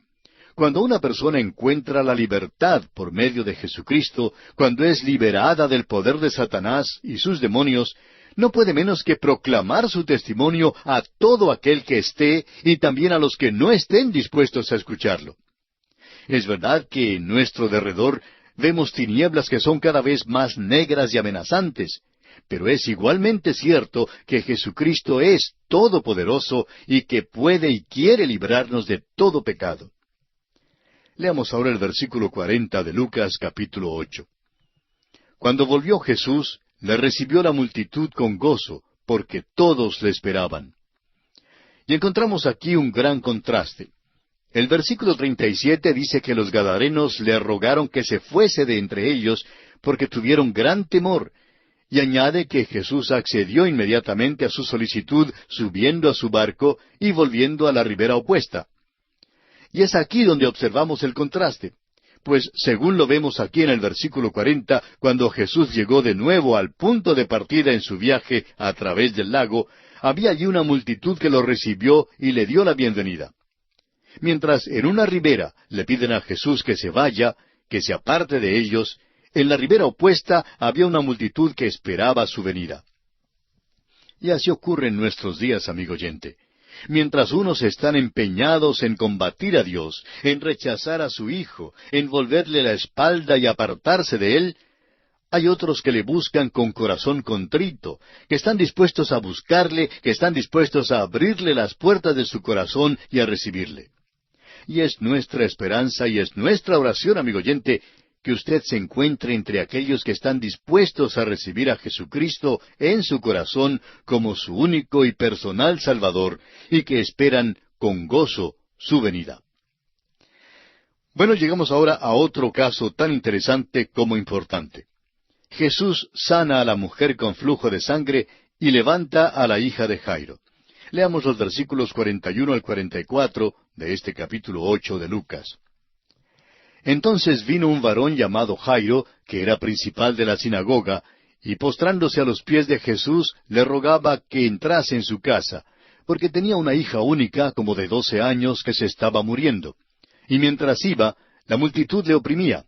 Cuando una persona encuentra la libertad por medio de Jesucristo, cuando es liberada del poder de Satanás y sus demonios, no puede menos que proclamar su testimonio a todo aquel que esté y también a los que no estén dispuestos a escucharlo. Es verdad que en nuestro derredor vemos tinieblas que son cada vez más negras y amenazantes, pero es igualmente cierto que Jesucristo es todopoderoso y que puede y quiere librarnos de todo pecado. Leamos ahora el versículo 40 de Lucas capítulo 8. Cuando volvió Jesús, le recibió la multitud con gozo, porque todos le esperaban. Y encontramos aquí un gran contraste. El versículo 37 dice que los gadarenos le rogaron que se fuese de entre ellos, porque tuvieron gran temor, y añade que Jesús accedió inmediatamente a su solicitud, subiendo a su barco y volviendo a la ribera opuesta. Y es aquí donde observamos el contraste. Pues según lo vemos aquí en el versículo 40, cuando Jesús llegó de nuevo al punto de partida en su viaje a través del lago, había allí una multitud que lo recibió y le dio la bienvenida. Mientras en una ribera le piden a Jesús que se vaya, que se aparte de ellos, en la ribera opuesta había una multitud que esperaba su venida. Y así ocurre en nuestros días, amigo oyente. Mientras unos están empeñados en combatir a Dios, en rechazar a su Hijo, en volverle la espalda y apartarse de Él, hay otros que le buscan con corazón contrito, que están dispuestos a buscarle, que están dispuestos a abrirle las puertas de su corazón y a recibirle. Y es nuestra esperanza y es nuestra oración, amigo oyente, que usted se encuentre entre aquellos que están dispuestos a recibir a Jesucristo en su corazón como su único y personal Salvador, y que esperan con gozo su venida. Bueno, llegamos ahora a otro caso tan interesante como importante. Jesús sana a la mujer con flujo de sangre y levanta a la hija de Jairo. Leamos los versículos 41 al 44 de este capítulo 8 de Lucas. Entonces vino un varón llamado Jairo, que era principal de la sinagoga, y postrándose a los pies de Jesús, le rogaba que entrase en su casa, porque tenía una hija única, como de 12 años, que se estaba muriendo. Y mientras iba, la multitud le oprimía.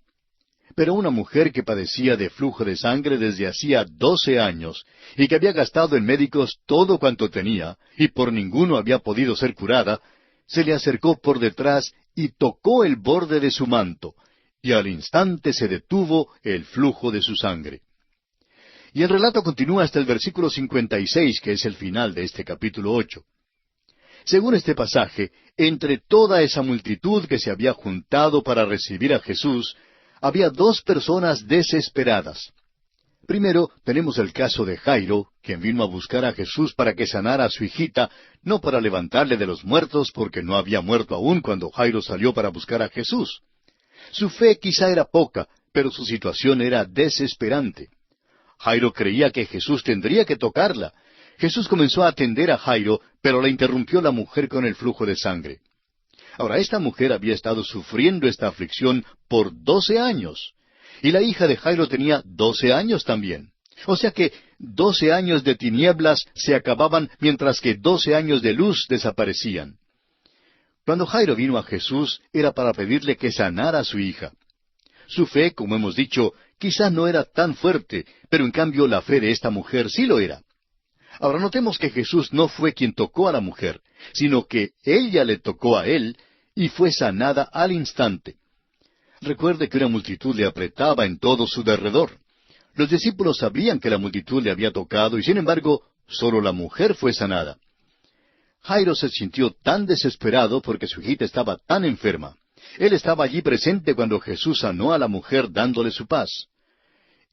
Pero una mujer que padecía de flujo de sangre desde hacía 12 años, y que había gastado en médicos todo cuanto tenía, y por ninguno había podido ser curada, se le acercó por detrás y tocó el borde de su manto, y al instante se detuvo el flujo de su sangre. Y el relato continúa hasta el versículo 56, que es el final de este capítulo 8. Según este pasaje, entre toda esa multitud que se había juntado para recibir a Jesús, había dos personas desesperadas. Primero, tenemos el caso de Jairo, quien vino a buscar a Jesús para que sanara a su hijita, no para levantarle de los muertos, porque no había muerto aún cuando Jairo salió para buscar a Jesús. Su fe quizá era poca, pero su situación era desesperante. Jairo creía que Jesús tendría que tocarla. Jesús comenzó a atender a Jairo, pero le interrumpió la mujer con el flujo de sangre. Ahora, esta mujer había estado sufriendo esta aflicción por 12 años. Y la hija de Jairo tenía 12 años también. O sea que 12 años de tinieblas se acababan mientras que 12 años de luz desaparecían. Cuando Jairo vino a Jesús era para pedirle que sanara a su hija. Su fe, como hemos dicho, quizás no era tan fuerte, pero en cambio la fe de esta mujer sí lo era. Ahora notemos que Jesús no fue quien tocó a la mujer, sino que ella le tocó a él y fue sanada al instante. Recuerde que una multitud le apretaba en todo su derredor. Los discípulos sabían que la multitud le había tocado y sin embargo solo la mujer fue sanada. Jairo se sintió tan desesperado porque su hijita estaba tan enferma. Él estaba allí presente cuando Jesús sanó a la mujer dándole su paz.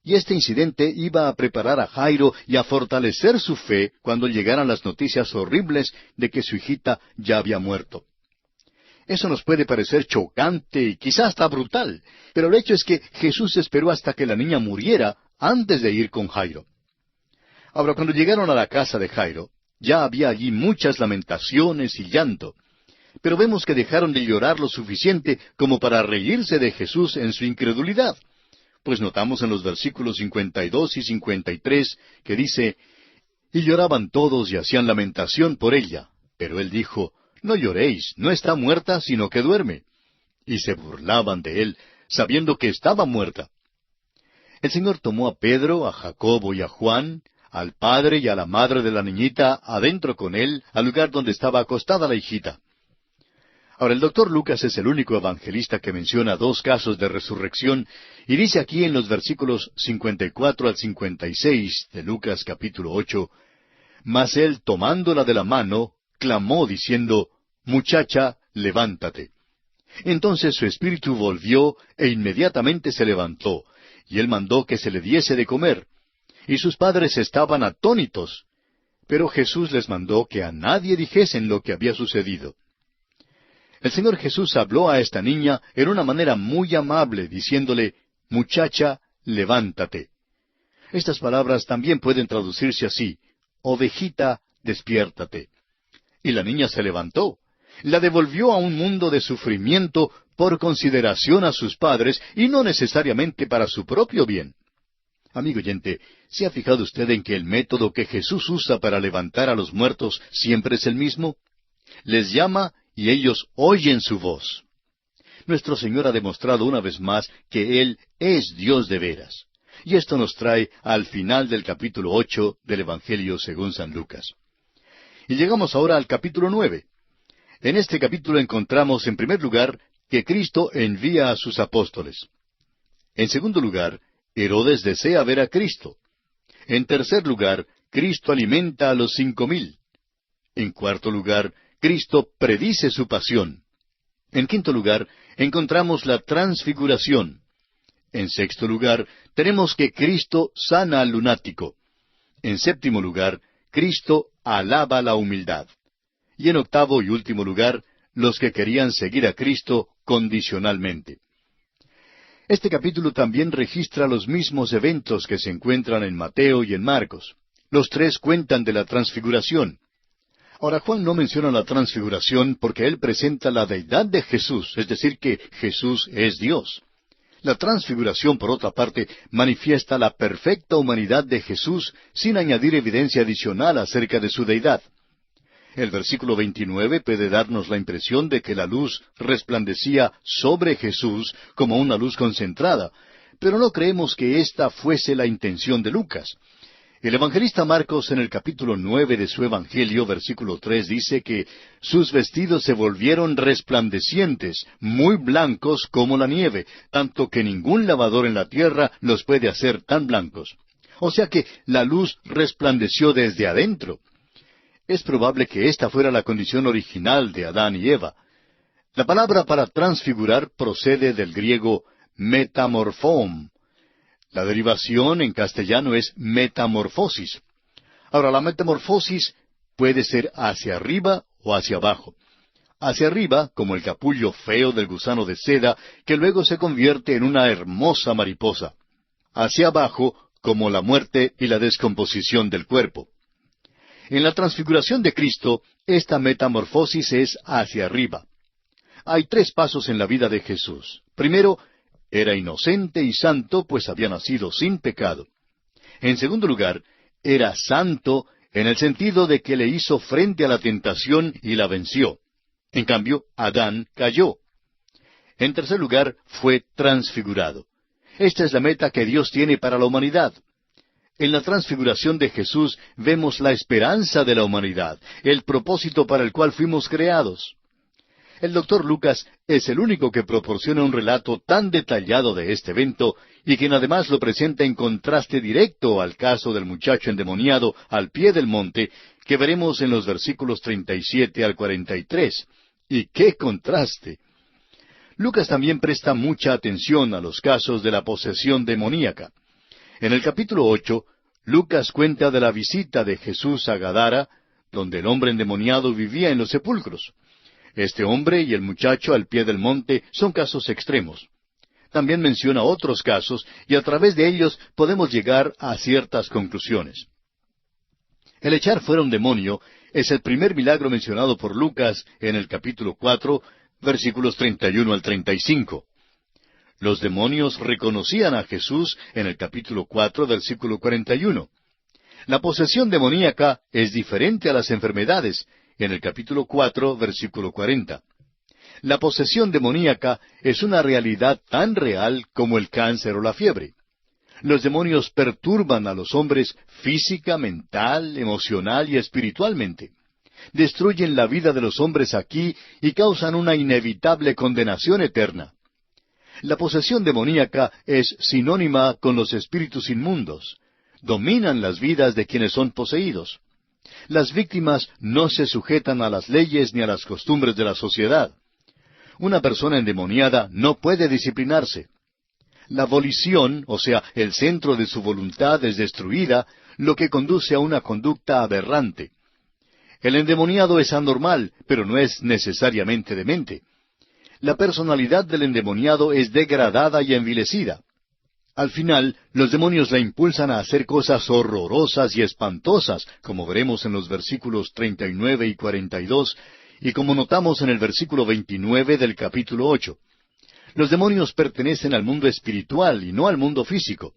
Y este incidente iba a preparar a Jairo y a fortalecer su fe cuando llegaran las noticias horribles de que su hijita ya había muerto. Eso nos puede parecer chocante y quizás hasta brutal, pero el hecho es que Jesús esperó hasta que la niña muriera antes de ir con Jairo. Ahora, cuando llegaron a la casa de Jairo, ya había allí muchas lamentaciones y llanto, pero vemos que dejaron de llorar lo suficiente como para reírse de Jesús en su incredulidad. Pues notamos en los versículos 52 y 53 que dice, «Y lloraban todos y hacían lamentación por ella. Pero él dijo, no lloréis, no está muerta, sino que duerme». Y se burlaban de él, sabiendo que estaba muerta. El Señor tomó a Pedro, a Jacobo y a Juan, al padre y a la madre de la niñita, adentro con él, al lugar donde estaba acostada la hijita. Ahora, el doctor Lucas es el único evangelista que menciona dos casos de resurrección, y dice aquí en los versículos 54 al 56 de Lucas capítulo 8, «Mas él, tomándola de la mano, clamó diciendo, Muchacha, levántate. Entonces su espíritu volvió, e inmediatamente se levantó, y él mandó que se le diese de comer. Y sus padres estaban atónitos. Pero Jesús les mandó que a nadie dijesen lo que había sucedido». El Señor Jesús habló a esta niña en una manera muy amable, diciéndole, «Muchacha, levántate». Estas palabras también pueden traducirse así, «Ovejita, despiértate». Y la niña se levantó. La devolvió a un mundo de sufrimiento por consideración a sus padres y no necesariamente para su propio bien. Amigo oyente, ¿se ha fijado usted en que el método que Jesús usa para levantar a los muertos siempre es el mismo? Les llama y ellos oyen su voz. Nuestro Señor ha demostrado una vez más que Él es Dios de veras. Y esto nos trae al final del capítulo 8 del Evangelio según San Lucas. Y llegamos ahora al capítulo 9. En este capítulo encontramos, en primer lugar, que Cristo envía a sus apóstoles. En segundo lugar, Herodes desea ver a Cristo. En tercer lugar, Cristo alimenta a los 5,000. En cuarto lugar, Cristo predice su pasión. En quinto lugar, encontramos la transfiguración. En sexto lugar, tenemos que Cristo sana al lunático. En séptimo lugar, Cristo alaba la humildad. Y en octavo y último lugar, los que querían seguir a Cristo condicionalmente. Este capítulo también registra los mismos eventos que se encuentran en Mateo y en Marcos. Los tres cuentan de la transfiguración. Ahora, Juan no menciona la transfiguración porque él presenta la deidad de Jesús, es decir, que Jesús es Dios. La transfiguración, por otra parte, manifiesta la perfecta humanidad de Jesús sin añadir evidencia adicional acerca de su deidad. El versículo 29 puede darnos la impresión de que la luz resplandecía sobre Jesús como una luz concentrada, pero no creemos que esta fuese la intención de Lucas. El evangelista Marcos en el capítulo 9 de su Evangelio, versículo 3, dice que sus vestidos se volvieron resplandecientes, muy blancos como la nieve, tanto que ningún lavador en la tierra los puede hacer tan blancos. O sea que la luz resplandeció desde adentro. Es probable que esta fuera la condición original de Adán y Eva. La palabra para transfigurar procede del griego metamorphom. La derivación en castellano es metamorfosis. Ahora, la metamorfosis puede ser hacia arriba o hacia abajo. Hacia arriba, como el capullo feo del gusano de seda, que luego se convierte en una hermosa mariposa. Hacia abajo, como la muerte y la descomposición del cuerpo. En la transfiguración de Cristo, esta metamorfosis es hacia arriba. Hay tres pasos en la vida de Jesús. Primero, era inocente y santo, pues había nacido sin pecado. En segundo lugar, era santo en el sentido de que le hizo frente a la tentación y la venció. En cambio, Adán cayó. En tercer lugar, fue transfigurado. Esta es la meta que Dios tiene para la humanidad. En la transfiguración de Jesús vemos la esperanza de la humanidad, el propósito para el cual fuimos creados. El Dr. Lucas es el único que proporciona un relato tan detallado de este evento y quien además lo presenta en contraste directo al caso del muchacho endemoniado al pie del monte que veremos en los versículos 37 al 43. ¡Y qué contraste! Lucas también presta mucha atención a los casos de la posesión demoníaca. En el capítulo 8, Lucas cuenta de la visita de Jesús a Gadara, donde el hombre endemoniado vivía en los sepulcros. Este hombre y el muchacho al pie del monte son casos extremos. También menciona otros casos y a través de ellos podemos llegar a ciertas conclusiones. El echar fuera un demonio es el primer milagro mencionado por Lucas en el capítulo 4, versículos 31 al 35. Los demonios reconocían a Jesús en el capítulo 4, versículo 41. La posesión demoníaca es diferente a las enfermedades, en el capítulo 4, versículo 40. La posesión demoníaca es una realidad tan real como el cáncer o la fiebre. Los demonios perturban a los hombres física, mental, emocional y espiritualmente. Destruyen la vida de los hombres aquí y causan una inevitable condenación eterna. La posesión demoníaca es sinónima con los espíritus inmundos. Dominan las vidas de quienes son poseídos. Las víctimas no se sujetan a las leyes ni a las costumbres de la sociedad. Una persona endemoniada no puede disciplinarse. La volición, o sea, el centro de su voluntad es destruida, lo que conduce a una conducta aberrante. El endemoniado es anormal, pero no es necesariamente demente. La personalidad del endemoniado es degradada y envilecida. Al final, los demonios la impulsan a hacer cosas horrorosas y espantosas, como veremos en los versículos 39 y 42, y como notamos en el versículo 29 del capítulo 8. Los demonios pertenecen al mundo espiritual y no al mundo físico.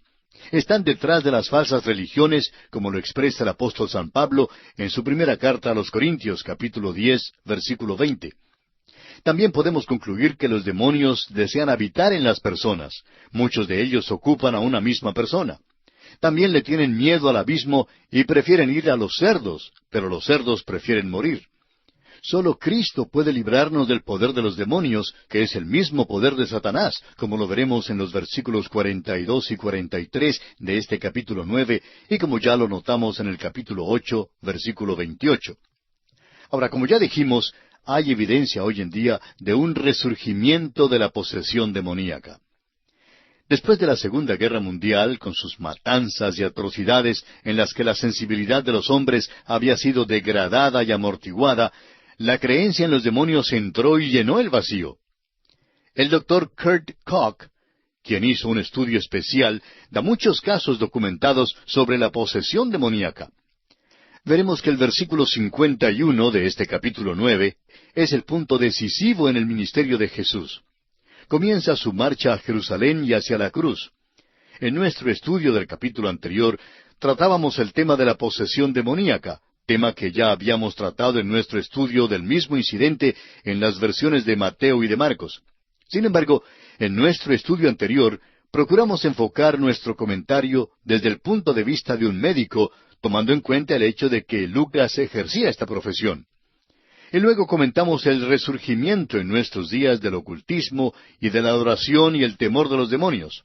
Están detrás de las falsas religiones, como lo expresa el apóstol San Pablo en su primera carta a los Corintios, capítulo 10, versículo 20. También podemos concluir que los demonios desean habitar en las personas. Muchos de ellos ocupan a una misma persona. También le tienen miedo al abismo y prefieren ir a los cerdos, pero los cerdos prefieren morir. Solo Cristo puede librarnos del poder de los demonios, que es el mismo poder de Satanás, como lo veremos en los versículos 42 y 43 de este capítulo 9, y como ya lo notamos en el capítulo 8, versículo 28. Ahora, como ya dijimos, hay evidencia hoy en día de un resurgimiento de la posesión demoníaca. Después de la Segunda Guerra Mundial, con sus matanzas y atrocidades en las que la sensibilidad de los hombres había sido degradada y amortiguada, la creencia en los demonios entró y llenó el vacío. El doctor Kurt Koch, quien hizo un estudio especial, da muchos casos documentados sobre la posesión demoníaca. Veremos que el versículo 51 de este capítulo 9 es el punto decisivo en el ministerio de Jesús. Comienza su marcha a Jerusalén y hacia la cruz. En nuestro estudio del capítulo anterior tratábamos el tema de la posesión demoníaca, tema que ya habíamos tratado en nuestro estudio del mismo incidente en las versiones de Mateo y de Marcos. Sin embargo, en nuestro estudio anterior procuramos enfocar nuestro comentario desde el punto de vista de un médico, tomando en cuenta el hecho de que Lucas ejercía esta profesión. Y luego comentamos el resurgimiento en nuestros días del ocultismo y de la adoración y el temor de los demonios.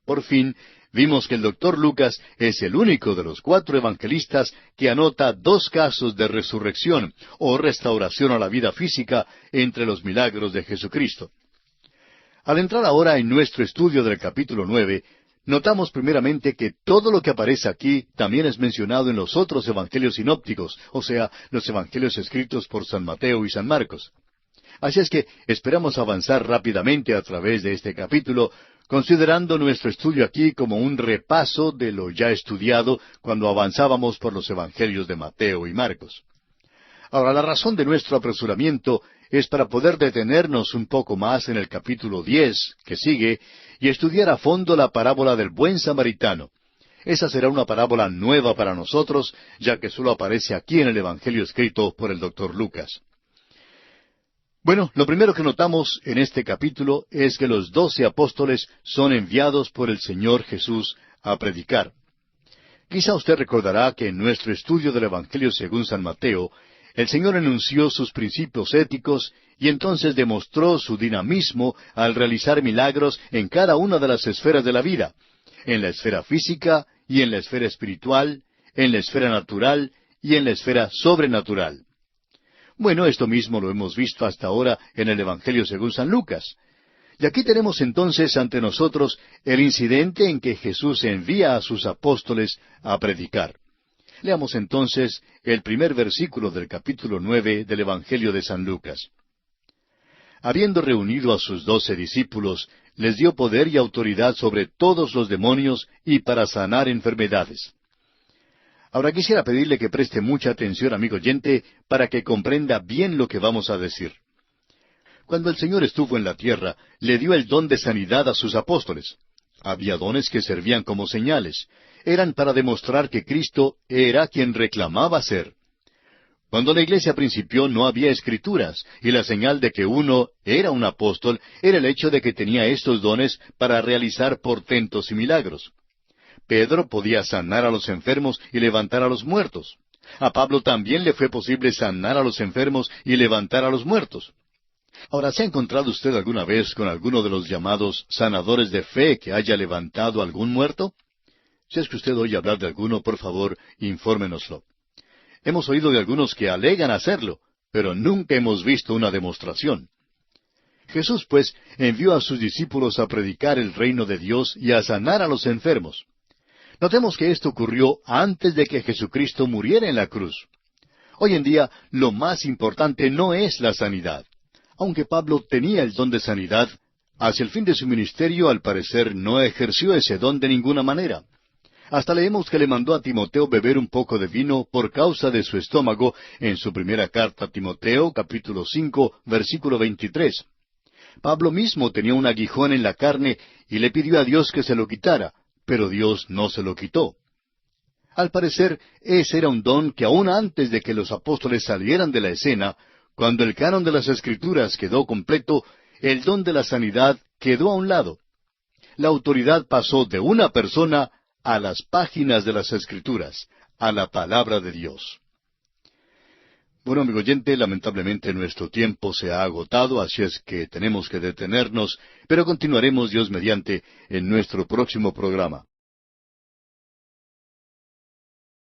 Por fin, Vimos que el doctor Lucas es el único de los 4 evangelistas que anota 2 casos de resurrección o restauración a la vida física entre los milagros de Jesucristo. Al entrar ahora en nuestro estudio del capítulo 9, notamos primeramente que todo lo que aparece aquí también es mencionado en los otros evangelios sinópticos, o sea, los evangelios escritos por San Mateo y San Marcos. Así es que esperamos avanzar rápidamente a través de este capítulo, considerando nuestro estudio aquí como un repaso de lo ya estudiado cuando avanzábamos por los evangelios de Mateo y Marcos. Ahora, la razón de nuestro apresuramiento es para poder detenernos un poco más en el capítulo 10, que sigue, y estudiar a fondo la parábola del buen samaritano. Esa será una parábola nueva para nosotros, ya que solo aparece aquí en el evangelio escrito por el doctor Lucas. Bueno, lo primero que notamos en este capítulo es que los 12 apóstoles son enviados por el Señor Jesús a predicar. Quizá usted recordará que en nuestro estudio del Evangelio según San Mateo, el Señor enunció sus principios éticos y entonces demostró su dinamismo al realizar milagros en cada una de las esferas de la vida, en la esfera física y en la esfera espiritual, en la esfera natural y en la esfera sobrenatural. Bueno, esto mismo lo hemos visto hasta ahora en el Evangelio según San Lucas. Y aquí tenemos entonces ante nosotros el incidente en que Jesús envía a sus apóstoles a predicar. Leamos entonces el primer versículo del capítulo 9 del Evangelio de San Lucas. Habiendo reunido a sus 12 discípulos, les dio poder y autoridad sobre todos los demonios y para sanar enfermedades. Ahora quisiera pedirle que preste mucha atención, amigo oyente, para que comprenda bien lo que vamos a decir. Cuando el Señor estuvo en la tierra, le dio el don de sanidad a sus apóstoles. Había dones que servían como señales. Eran para demostrar que Cristo era quien reclamaba ser. Cuando la iglesia principió no había escrituras, y la señal de que uno era un apóstol era el hecho de que tenía estos dones para realizar portentos y milagros. Pedro podía sanar a los enfermos y levantar a los muertos. A Pablo también le fue posible sanar a los enfermos y levantar a los muertos. Ahora, ¿se ha encontrado usted alguna vez con alguno de los llamados sanadores de fe que haya levantado algún muerto? Si es que usted oye hablar de alguno, por favor, infórmenoslo. Hemos oído de algunos que alegan hacerlo, pero nunca hemos visto una demostración. Jesús, pues, envió a sus discípulos a predicar el reino de Dios y a sanar a los enfermos. Notemos que esto ocurrió antes de que Jesucristo muriera en la cruz. Hoy en día, lo más importante no es la sanidad. Aunque Pablo tenía el don de sanidad, hacia el fin de su ministerio, al parecer, no ejerció ese don de ninguna manera. Hasta leemos que le mandó a Timoteo beber un poco de vino por causa de su estómago en su primera carta a Timoteo, capítulo 5, versículo 23. Pablo mismo tenía un aguijón en la carne y le pidió a Dios que se lo quitara, pero Dios no se lo quitó. Al parecer, ese era un don que aún antes de que los apóstoles salieran de la escena, cuando el canon de las Escrituras quedó completo, el don de la sanidad quedó a un lado. La autoridad pasó de una persona a las páginas de las Escrituras, a la palabra de Dios. Bueno, amigo oyente, lamentablemente nuestro tiempo se ha agotado, así es que tenemos que detenernos, pero continuaremos, Dios mediante, en nuestro próximo programa.